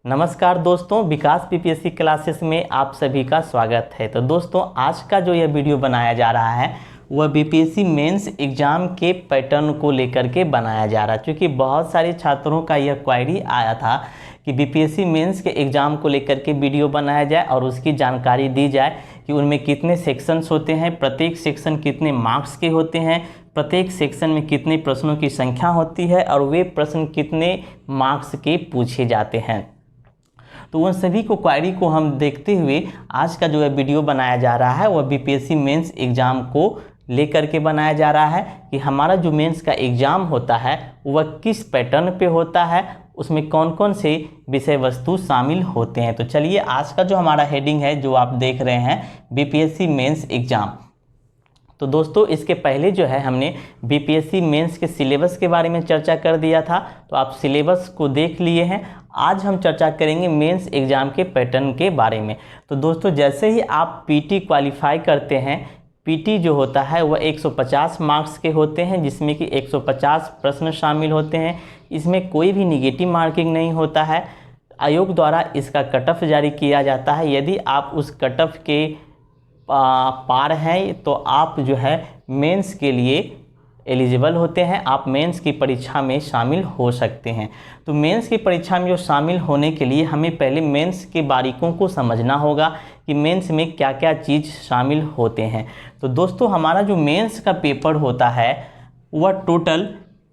नमस्कार दोस्तों, विकास PPSC classes में आप सभी का स्वागत है। तो दोस्तों, आज का जो यह वीडियो बनाया जा रहा है वह बीपीएससी मेंस एग्ज़ाम के पैटर्न को लेकर के बनाया जा रहा है, क्योंकि बहुत सारे छात्रों का यह क्वेरी आया था कि बीपीएससी मेंस के एग्ज़ाम को लेकर के वीडियो बनाया जाए और उसकी जानकारी दी जाए कि उनमें कितने सेक्शंस होते हैं, प्रत्येक सेक्शन कितने मार्क्स के होते हैं, प्रत्येक सेक्शन में कितने प्रश्नों की संख्या होती है और वे प्रश्न कितने मार्क्स के पूछे जाते हैं। तो उन सभी को क्वेरी को हम देखते हुए आज का जो है वीडियो बनाया जा रहा है वह बीपीएससी मेंस एग्ज़ाम को लेकर के बनाया जा रहा है कि हमारा जो मेंस का एग्ज़ाम होता है वह किस पैटर्न पे होता है, उसमें कौन कौन से विषय वस्तु शामिल होते हैं। तो चलिए, आज का जो हमारा हेडिंग है जो आप देख रहे हैं बीपीएससी मेंस एग्ज़ाम। तो दोस्तों, इसके पहले जो है हमने बीपीएससी मेंस के सिलेबस के बारे में चर्चा कर दिया था, तो आप सिलेबस को देख लिए हैं। आज हम चर्चा करेंगे मेंस एग्ज़ाम के पैटर्न के बारे में। तो दोस्तों, जैसे ही आप पीटी क्वालिफाई करते हैं, पीटी जो होता है वह 150 मार्क्स के होते हैं, जिसमें कि 150 प्रश्न शामिल होते हैं। इसमें कोई भी निगेटिव मार्किंग नहीं होता है। आयोग द्वारा इसका कट ऑफ जारी किया जाता है। यदि आप उस कट ऑफ के पार हैं तो आप जो है मेंस के लिए एलिजिबल होते हैं, आप मेंस की परीक्षा में शामिल हो सकते हैं। तो मेंस की परीक्षा में जो शामिल होने के लिए हमें पहले मेंस के बारीकों को समझना होगा कि मेंस में क्या क्या चीज़ शामिल होते हैं। तो दोस्तों, हमारा जो मेंस का पेपर होता है वह टोटल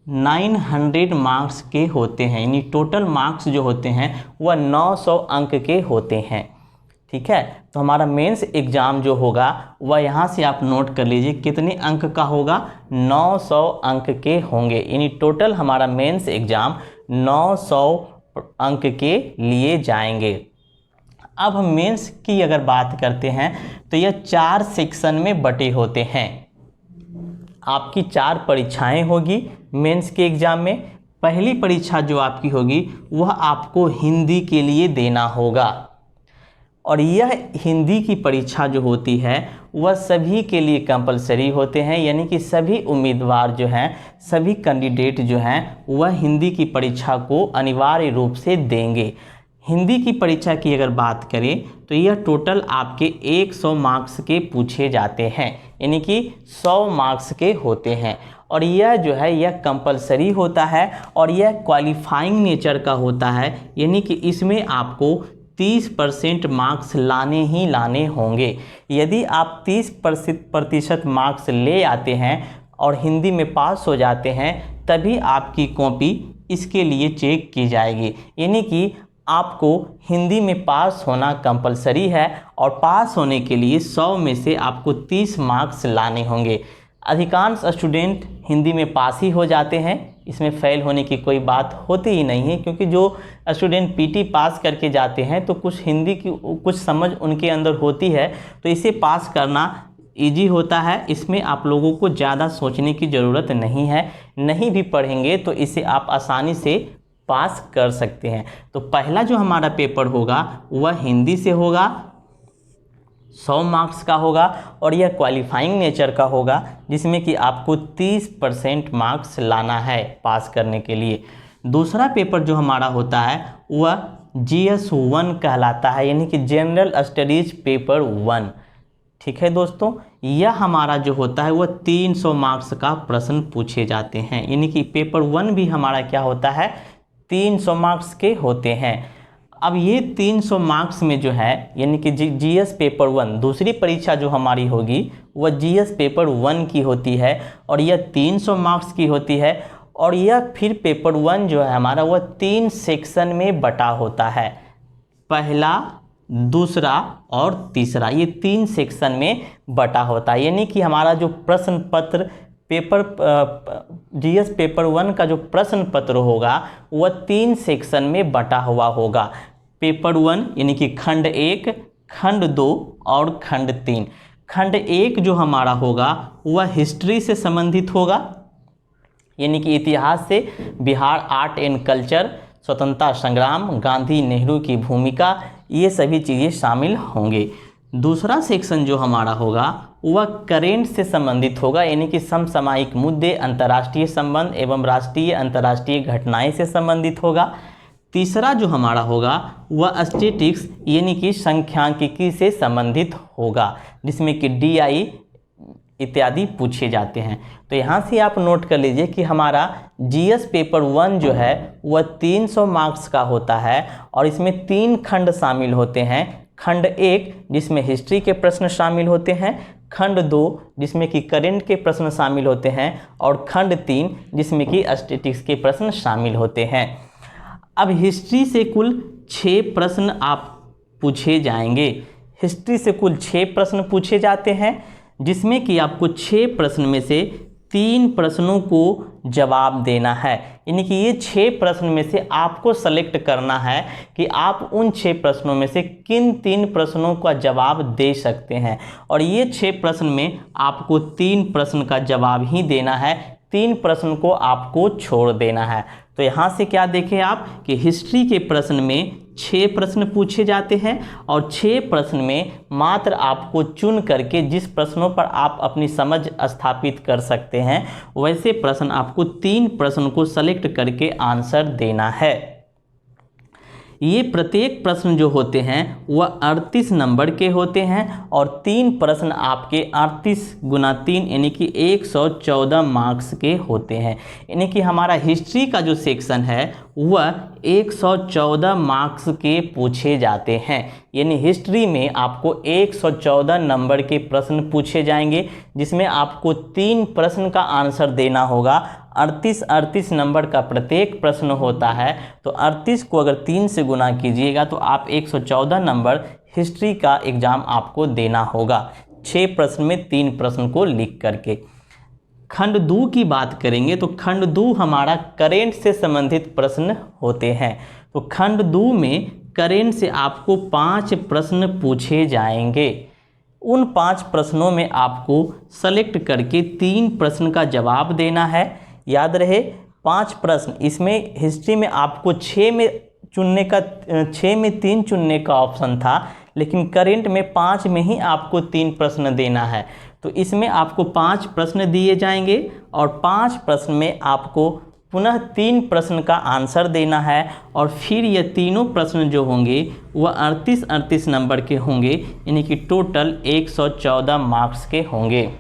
900 मार्क्स के होते हैं, यानी टोटल मार्क्स जो होते हैं वह 900 अंक के होते हैं। ठीक है, तो हमारा मेंस एग्ज़ाम जो होगा वह यहाँ से आप नोट कर लीजिए कितने अंक का होगा, 900 अंक के होंगे। यानी टोटल हमारा मेंस एग्ज़ाम 900 अंक के लिए जाएंगे। अब हम मेंस की अगर बात करते हैं तो यह 4 सेक्शन में बटे होते हैं। आपकी 4 परीक्षाएं होगी मेंस के एग्ज़ाम में। पहली परीक्षा जो आपकी होगी वह आपको हिंदी के लिए देना होगा, और यह हिंदी की परीक्षा जो होती है वह सभी के लिए कंपलसरी होते हैं, यानी कि सभी उम्मीदवार जो हैं, सभी कैंडिडेट जो हैं वह हिंदी की परीक्षा को अनिवार्य रूप से देंगे। हिंदी की परीक्षा की अगर बात करें तो यह टोटल आपके 100 मार्क्स के पूछे जाते हैं, यानी कि 100 मार्क्स के होते हैं। और यह जो है यह कंपलसरी होता है और यह क्वालिफाइंग नेचर का होता है, यानी कि इसमें आपको 30% मार्क्स लाने ही लाने होंगे। यदि आप 30% मार्क्स ले आते हैं और हिंदी में पास हो जाते हैं तभी आपकी कॉपी इसके लिए चेक की जाएगी, यानी कि आपको हिंदी में पास होना कंपलसरी है और पास होने के लिए 100 में से आपको 30 मार्क्स लाने होंगे। अधिकांश स्टूडेंट हिंदी में पास ही हो जाते हैं, इसमें फेल होने की कोई बात होती ही नहीं है, क्योंकि जो स्टूडेंट पीटी पास करके जाते हैं तो कुछ हिंदी की कुछ समझ उनके अंदर होती है, तो इसे पास करना इजी होता है। इसमें आप लोगों को ज़्यादा सोचने की ज़रूरत नहीं है, नहीं भी पढ़ेंगे तो इसे आप आसानी से पास कर सकते हैं। तो पहला जो हमारा पेपर होगा वह हिंदी से होगा, 100 मार्क्स का होगा और यह क्वालिफाइंग नेचर का होगा, जिसमें कि आपको 30% मार्क्स लाना है पास करने के लिए। दूसरा पेपर जो हमारा होता है वह GS 1 कहलाता है, यानी कि जनरल स्टडीज पेपर 1। ठीक है दोस्तों, यह हमारा जो होता है वह 300 मार्क्स का प्रश्न पूछे जाते हैं, यानी कि पेपर 1 भी हमारा क्या होता है 300 मार्क्स के होते हैं। अब ये 300 मार्क्स में जो है, यानी कि GS पेपर 1 दूसरी परीक्षा जो हमारी होगी वह GS पेपर 1 की होती है और यह 300 मार्क्स की होती है। और यह फिर पेपर 1 जो है हमारा वह 3 सेक्शन में बटा होता है, पहला, दूसरा और तीसरा, ये 3 सेक्शन में बटा होता है। यानी कि हमारा जो प्रश्न पत्र पेपर GS पेपर 1 का जो प्रश्न पत्र होगा वह 3 सेक्शन में बटा हुआ होगा। पेपर 1 यानी कि खंड 1, खंड 2 और खंड 3। खंड 1 जो हमारा होगा वह हिस्ट्री से संबंधित होगा, यानी कि इतिहास से बिहार आर्ट एंड कल्चर, स्वतंत्रता संग्राम, गांधी नेहरू की भूमिका, ये सभी चीज़ें शामिल होंगे। दूसरा सेक्शन जो हमारा होगा वह करेंट से संबंधित होगा, यानी कि समसामयिक मुद्दे, अंतर्राष्ट्रीय संबंध एवं राष्ट्रीय अंतर्राष्ट्रीय घटनाएं से संबंधित होगा। तीसरा जो हमारा होगा वह स्टैटिक्स यानी कि सांख्यिकी से संबंधित होगा, जिसमें कि DI इत्यादि पूछे जाते हैं। तो यहाँ से आप नोट कर लीजिए कि हमारा GS पेपर 1 जो है वह 300 मार्क्स का होता है और इसमें 3 खंड शामिल होते हैं। खंड 1 जिसमें हिस्ट्री के प्रश्न शामिल होते हैं, खंड 2 जिसमें कि करंट के प्रश्न शामिल होते हैं और खंड 3 जिसमें कि स्टैटिक्स के प्रश्न शामिल होते हैं। अब हिस्ट्री से कुल 6 प्रश्न आप पूछे जाएंगे। हिस्ट्री से कुल 6 प्रश्न पूछे जाते हैं, जिसमें कि आपको 6 प्रश्न में से 3 प्रश्नों को जवाब देना है। यानी कि ये 6 प्रश्न में से आपको सेलेक्ट करना है कि आप उन 6 प्रश्नों में से किन 3 प्रश्नों का जवाब दे सकते हैं। और ये 6 प्रश्न में आपको 3 प्रश्न का जवाब ही देना है, 3 प्रश्न को आपको छोड़ देना है। तो यहाँ से क्या देखें आप कि हिस्ट्री के प्रश्न में 6 प्रश्न पूछे जाते हैं और 6 प्रश्न में मात्र आपको चुन करके जिस प्रश्नों पर आप अपनी समझ स्थापित कर सकते हैं वैसे प्रश्न आपको 3 प्रश्न को सेलेक्ट करके आंसर देना है। ये प्रत्येक प्रश्न जो होते हैं वह 38 नंबर के होते हैं और 3 प्रश्न आपके 38 गुना 3 यानी कि 114 मार्क्स के होते हैं। यानी कि हमारा हिस्ट्री का जो सेक्शन है वह 114 मार्क्स के पूछे जाते हैं। यानी हिस्ट्री में आपको 114 नंबर के प्रश्न पूछे जाएंगे, जिसमें आपको 3 प्रश्न का आंसर देना होगा। 38 नंबर का प्रत्येक प्रश्न होता है, तो 38 को अगर 3 से गुना कीजिएगा तो आप 114 नंबर हिस्ट्री का एग्ज़ाम आपको देना होगा, 6 प्रश्न में 3 प्रश्न को लिख करके। खंड 2 की बात करेंगे तो खंड 2 हमारा करेंट से संबंधित प्रश्न होते हैं। तो खंड 2 में करेंट से आपको 5 प्रश्न पूछे जाएंगे। उन 5 प्रश्नों में आपको सेलेक्ट करके 3 प्रश्न का जवाब देना है। याद रहे 5 प्रश्न, इसमें हिस्ट्री में आपको 6 में 3 चुनने का ऑप्शन था, लेकिन करेंट में 5 में ही आपको 3 प्रश्न देना है। तो इसमें आपको 5 प्रश्न दिए जाएंगे और 5 प्रश्न में आपको पुनः 3 प्रश्न का आंसर देना है और फिर ये तीनों प्रश्न जो होंगे वह 38 नंबर के होंगे, यानी कि टोटल 114 मार्क्स के होंगे।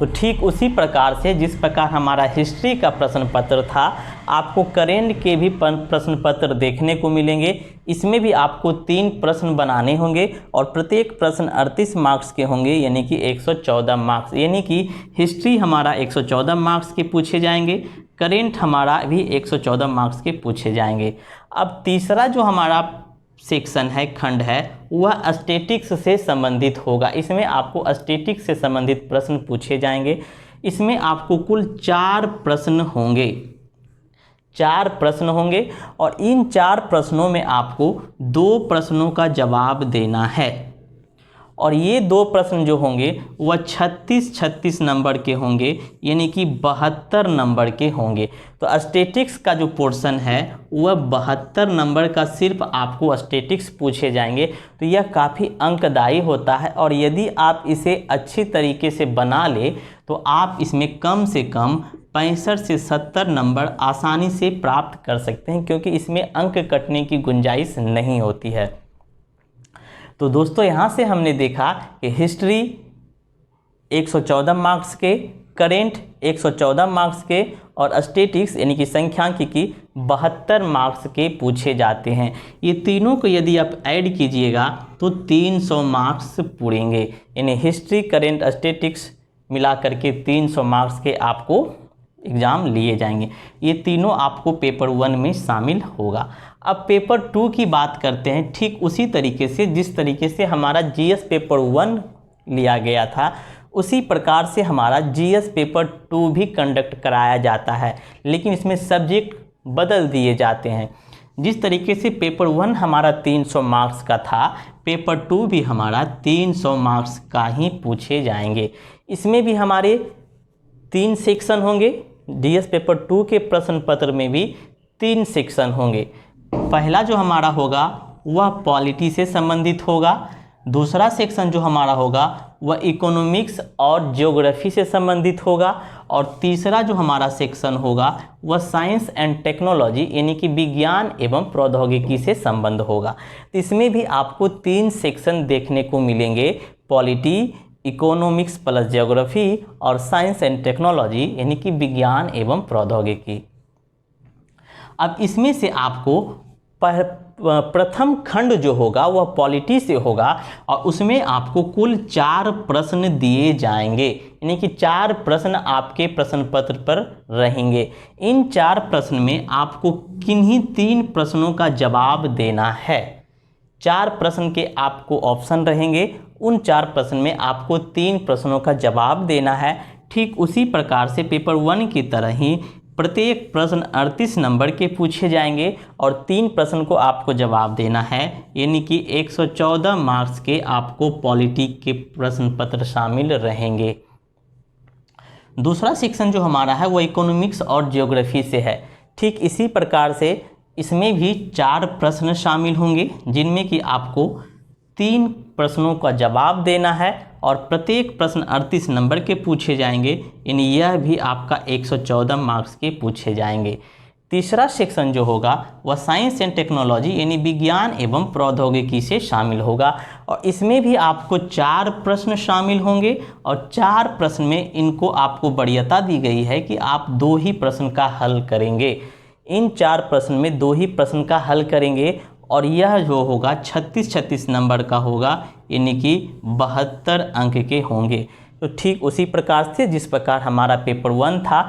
तो ठीक उसी प्रकार से जिस प्रकार हमारा हिस्ट्री का प्रश्न पत्र था, आपको करेंट के भी प्रश्न पत्र देखने को मिलेंगे। इसमें भी आपको 3 प्रश्न बनाने होंगे और प्रत्येक प्रश्न 38 मार्क्स के होंगे, यानी कि 114 मार्क्स। यानी कि हिस्ट्री हमारा 114 मार्क्स के पूछे जाएंगे, करेंट हमारा भी 114 मार्क्स के पूछे जाएंगे। अब तीसरा जो हमारा सेक्शन है, खंड है, वह स्टैटिक्स से संबंधित होगा। इसमें आपको स्टैटिक्स से संबंधित प्रश्न पूछे जाएंगे। इसमें आपको कुल 4 प्रश्न होंगे, 4 प्रश्न होंगे और इन 4 प्रश्नों में आपको 2 प्रश्नों का जवाब देना है और ये 2 प्रश्न जो होंगे वह 36 नंबर के होंगे, यानी कि 72 नंबर के होंगे। तो स्टैटिक्स का जो पोर्शन है वह 72 नंबर का सिर्फ आपको स्टैटिक्स पूछे जाएंगे। तो यह काफ़ी अंकदायी होता है और यदि आप इसे अच्छी तरीके से बना ले तो आप इसमें कम से कम 65 से 70 नंबर आसानी से प्राप्त कर सकते हैं, क्योंकि इसमें अंक कटने की गुंजाइश नहीं होती है। तो दोस्तों यहाँ से हमने देखा कि हिस्ट्री 114 मार्क्स के, करेंट 114 मार्क्स के और स्टैटिक्स यानी कि सांख्यिकी 72 मार्क्स के पूछे जाते हैं। ये तीनों को यदि आप ऐड कीजिएगा तो 300 मार्क्स पूरेंगे, यानी हिस्ट्री, करेंट, स्टैटिक्स मिला करके 300 मार्क्स के आपको एग्ज़ाम लिए जाएंगे। ये तीनों आपको पेपर 1 में शामिल होगा। अब पेपर 2 की बात करते हैं। ठीक उसी तरीके से जिस तरीके से हमारा जीएस पेपर 1 लिया गया था, उसी प्रकार से हमारा जीएस पेपर 2 भी कंडक्ट कराया जाता है, लेकिन इसमें सब्जेक्ट बदल दिए जाते हैं। जिस तरीके से पेपर 1 हमारा 300 मार्क्स का था, पेपर 2 भी हमारा 300 मार्क्स का ही पूछे जाएंगे। इसमें भी हमारे 3 सेक्शन होंगे। जीएस पेपर 2 के प्रश्न पत्र में भी 3 सेक्शन होंगे। पहला जो हमारा होगा वह पॉलिटी से संबंधित होगा, दूसरा सेक्शन जो हमारा होगा वह इकोनॉमिक्स और ज्योग्राफी से संबंधित होगा, और तीसरा जो हमारा सेक्शन होगा वह साइंस एंड टेक्नोलॉजी यानी कि विज्ञान एवं प्रौद्योगिकी से संबंध होगा। तो इसमें भी आपको 3 सेक्शन देखने को मिलेंगे, पॉलिटी, इकोनॉमिक्स प्लस ज्योग्राफी और साइंस एंड टेक्नोलॉजी यानी कि विज्ञान एवं प्रौद्योगिकी। अब इसमें से आपको प्रथम खंड जो होगा वह पॉलिटी से होगा, और उसमें आपको कुल 4 प्रश्न दिए जाएंगे, यानी कि 4 प्रश्न आपके प्रश्न पत्र पर रहेंगे। इन 4 प्रश्न में आपको किन्हीं 3 प्रश्नों का जवाब देना है। 4 प्रश्न के आपको ऑप्शन रहेंगे, उन 4 प्रश्न में आपको 3 प्रश्नों का जवाब देना है। ठीक उसी प्रकार से पेपर 1 की तरह ही प्रत्येक प्रश्न 38 नंबर के पूछे जाएंगे और 3 प्रश्न को आपको जवाब देना है, यानी कि 114 मार्क्स के आपको पॉलिटी के प्रश्न पत्र शामिल रहेंगे। दूसरा सेक्शन जो हमारा है वो इकोनॉमिक्स और ज्योग्राफी से है। ठीक इसी प्रकार से इसमें भी 4 प्रश्न शामिल होंगे, जिनमें कि आपको 3 प्रश्नों का जवाब देना है और प्रत्येक प्रश्न 38 नंबर के पूछे जाएंगे, यानी यह भी आपका 114 मार्क्स के पूछे जाएंगे। तीसरा सेक्शन जो होगा वह साइंस एंड टेक्नोलॉजी यानी विज्ञान एवं प्रौद्योगिकी से शामिल होगा, और इसमें भी आपको 4 प्रश्न शामिल होंगे, और 4 प्रश्न में इनको आपको वरीयता दी गई है कि आप 2 ही प्रश्न का हल करेंगे। इन 4 प्रश्न में 2 ही प्रश्न का हल करेंगे, और यह जो होगा 36 नंबर का होगा, यानी कि 72 अंक के होंगे। तो ठीक उसी प्रकार से जिस प्रकार हमारा पेपर 1 था,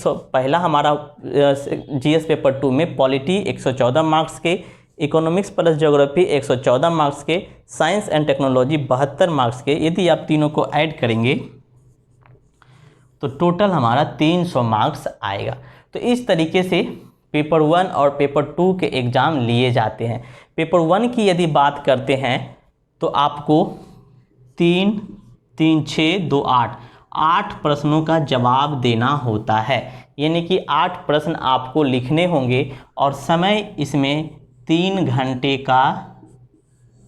पहला हमारा जीएस पेपर 2 में पॉलिटी 114 मार्क्स के, इकोनॉमिक्स प्लस ज्योग्राफी 114 मार्क्स के, साइंस एंड टेक्नोलॉजी 72 मार्क्स के। यदि आप तीनों को ऐड करेंगे तो टोटल हमारा 300 मार्क्स आएगा। तो इस तरीके से पेपर 1 और पेपर 2 के एग्ज़ाम लिए जाते हैं। पेपर 1 की यदि बात करते हैं तो आपको 3, 3, 6, 2, 8 प्रश्नों का जवाब देना होता है, यानी कि 8 प्रश्न आपको लिखने होंगे, और समय इसमें 3 घंटे का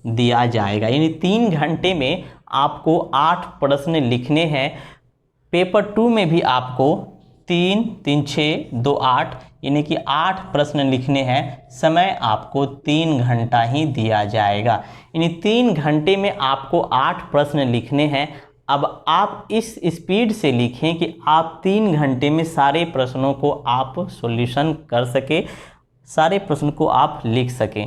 दिया जाएगा, यानी 3 घंटे में आपको 8 प्रश्न लिखने हैं। पेपर 2 में भी आपको 3, 3, 6, 2, 8 यानी कि 8 प्रश्न लिखने हैं, समय आपको 3 घंटा ही दिया जाएगा, यानी 3 घंटे में आपको 8 प्रश्न लिखने हैं। अब आप इस स्पीड से लिखें कि आप 3 घंटे में सारे प्रश्नों को आप सॉल्यूशन कर सके, सारे प्रश्न को आप लिख सकें।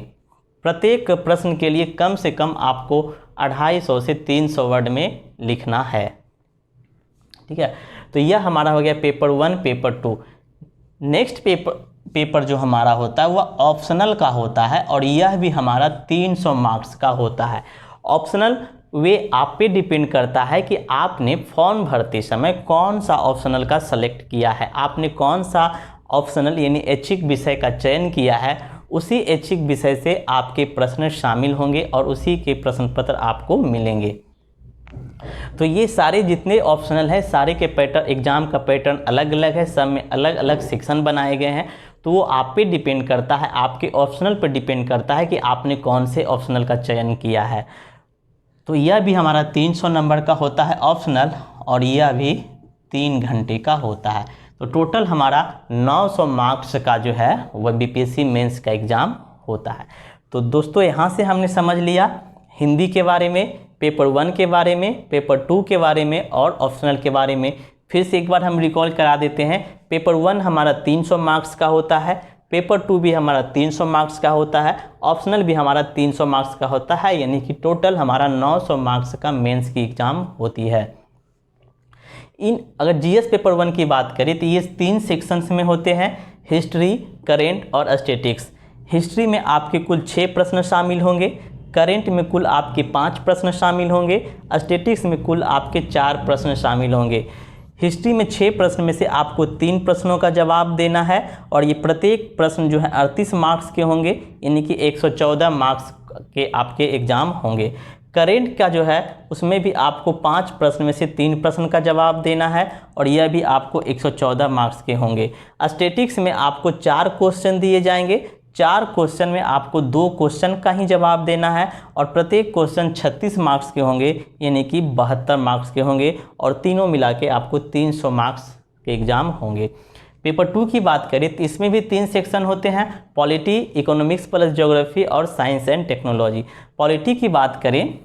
प्रत्येक प्रश्न के लिए कम से कम आपको 250 से 300 वर्ड में लिखना है। ठीक है, तो यह हमारा हो गया पेपर 1, पेपर 2। नेक्स्ट पेपर जो हमारा होता है वह ऑप्शनल का होता है, और यह भी हमारा 300 मार्क्स का होता है। ऑप्शनल वे आप पे डिपेंड करता है कि आपने फॉर्म भरते समय कौन सा ऑप्शनल का सेलेक्ट किया है, आपने कौन सा ऑप्शनल यानी ऐच्छिक विषय का चयन किया है। उसी ऐच्छिक विषय से आपके प्रश्न शामिल होंगे और उसी के प्रश्न पत्र आपको मिलेंगे। तो ये सारे जितने ऑप्शनल है सारे के पैटर्न, एग्जाम का पैटर्न अलग अलग है, सब में अलग अलग सेक्शन बनाए गए हैं। तो वो आप पे डिपेंड करता है, आपके ऑप्शनल पे डिपेंड करता है कि आपने कौन से ऑप्शनल का चयन किया है। तो यह भी हमारा 300 नंबर का होता है ऑप्शनल, और यह भी 3 घंटे का होता है। तो टोटल हमारा 900 मार्क्स का जो है वह बीपीएससी मेंस का एग्ज़ाम होता है। तो दोस्तों यहाँ से हमने समझ लिया हिंदी के बारे में, पेपर 1 के बारे में, पेपर 2 के बारे में और ऑप्शनल के बारे में। फिर से एक बार हम रिकॉल करा देते हैं। पेपर 1 हमारा 300 मार्क्स का होता है, पेपर 2 भी हमारा 300 मार्क्स का होता है, ऑप्शनल भी हमारा 300 मार्क्स का होता है, यानी कि टोटल हमारा 900 मार्क्स का मेंस की एग्ज़ाम होती है। अगर जीएस पेपर 1 की बात करें तो ये 3 सेक्शंस में होते हैं, हिस्ट्री, करेंट और स्टैटिक्स। हिस्ट्री में आपके कुल 6 प्रश्न शामिल होंगे, करेंट में कुल आपके 5 प्रश्न शामिल होंगे, स्टैटिक्स में कुल आपके 4 प्रश्न शामिल होंगे। हिस्ट्री में 6 प्रश्न में से आपको 3 प्रश्नों का जवाब देना है, और ये प्रत्येक प्रश्न जो है 38 मार्क्स के होंगे, यानी कि 114 मार्क्स के आपके एग्ज़ाम होंगे। करेंट का जो है उसमें भी आपको 5 प्रश्न में से 3 प्रश्न का जवाब देना है, और यह भी आपको 114 मार्क्स के होंगे। स्टैटिक्स में आपको 4 क्वेश्चन दिए जाएंगे, 4 क्वेश्चन में आपको 2 क्वेश्चन का ही जवाब देना है और प्रत्येक क्वेश्चन 36 मार्क्स के होंगे, यानी कि 72 मार्क्स के होंगे और तीनों मिला के आपको 300 मार्क्स के एग्ज़ाम होंगे। पेपर 2 की बात करें तो इसमें भी 3 सेक्शन होते हैं, पॉलिटी, इकोनॉमिक्स प्लस ज्योग्राफी और साइंस एंड टेक्नोलॉजी। पॉलिटी की बात करें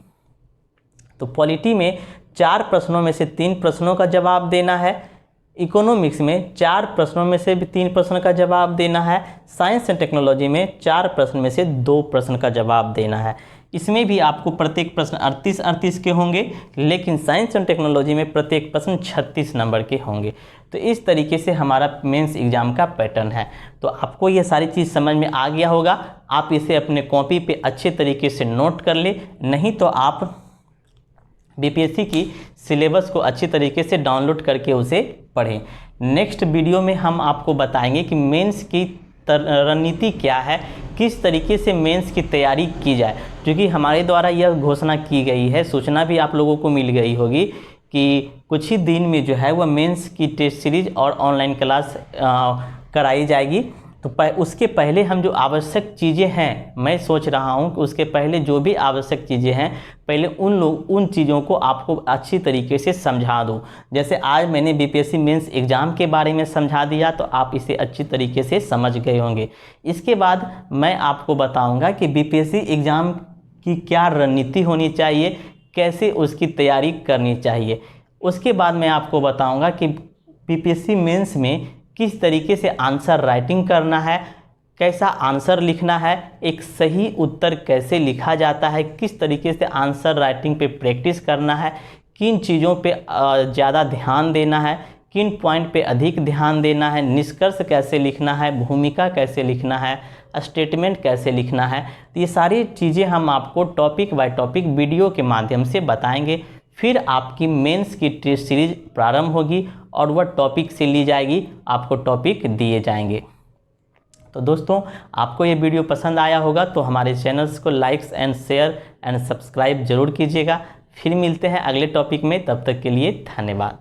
तो पॉलिटी में 4 प्रश्नों में से 3 प्रश्नों का जवाब देना है, इकोनॉमिक्स में 4 प्रश्नों में से भी 3 प्रश्न का जवाब देना है, साइंस एंड टेक्नोलॉजी में 4 प्रश्न में से 2 प्रश्न का जवाब देना है। इसमें भी आपको प्रत्येक प्रश्न 38 के होंगे, लेकिन साइंस एंड टेक्नोलॉजी में प्रत्येक प्रश्न 36 नंबर के होंगे। तो इस तरीके से हमारा मेंस एग्ज़ाम का पैटर्न है। तो आपको ये सारी चीज़ समझ में आ गया होगा। आप इसे अपने कॉपी पे अच्छे तरीके से नोट कर ले, नहीं तो आप बीपीएससी की सिलेबस को अच्छी तरीके से डाउनलोड करके उसे पढ़ें। नेक्स्ट वीडियो में हम आपको बताएंगे कि मेंस की रणनीति क्या है, किस तरीके से मेंस की तैयारी की जाए, क्योंकि हमारे द्वारा यह घोषणा की गई है, सूचना भी आप लोगों को मिल गई होगी कि कुछ ही दिन में जो है वह मेंस की टेस्ट सीरीज और ऑनलाइन क्लास कराई जाएगी। तो उसके पहले हम जो आवश्यक चीज़ें हैं, मैं सोच रहा हूं कि उसके पहले जो भी आवश्यक चीज़ें हैं पहले उन चीज़ों को आपको अच्छी तरीके से समझा दूं। जैसे आज मैंने बीपीएससी मेंस एग्ज़ाम के बारे में समझा दिया, तो आप इसे अच्छी तरीके से समझ गए होंगे। इसके बाद मैं आपको बताऊंगा कि बीपीएससी एग्ज़ाम की क्या रणनीति होनी चाहिए, कैसे उसकी तैयारी करनी चाहिए। उसके बाद मैं आपको बताऊँगा कि बीपीएससी मेंस में किस तरीके से आंसर राइटिंग करना है, कैसा आंसर लिखना है, एक सही उत्तर कैसे लिखा जाता है, किस तरीके से आंसर राइटिंग पे प्रैक्टिस करना है, किन चीज़ों पे ज़्यादा ध्यान देना है, किन पॉइंट पे अधिक ध्यान देना है, निष्कर्ष कैसे लिखना है, भूमिका कैसे लिखना है, स्टेटमेंट कैसे लिखना है। तो ये सारी चीज़ें हम आपको टॉपिक बाय टॉपिक वीडियो के माध्यम से बताएंगे। फिर आपकी मेंस की टेस्ट सीरीज प्रारंभ होगी और वह टॉपिक से ली जाएगी, आपको टॉपिक दिए जाएंगे। तो दोस्तों, आपको ये वीडियो पसंद आया होगा तो हमारे चैनल्स को likes and share and subscribe जरूर कीजिएगा। फिर मिलते हैं अगले टॉपिक में, तब तक के लिए धन्यवाद।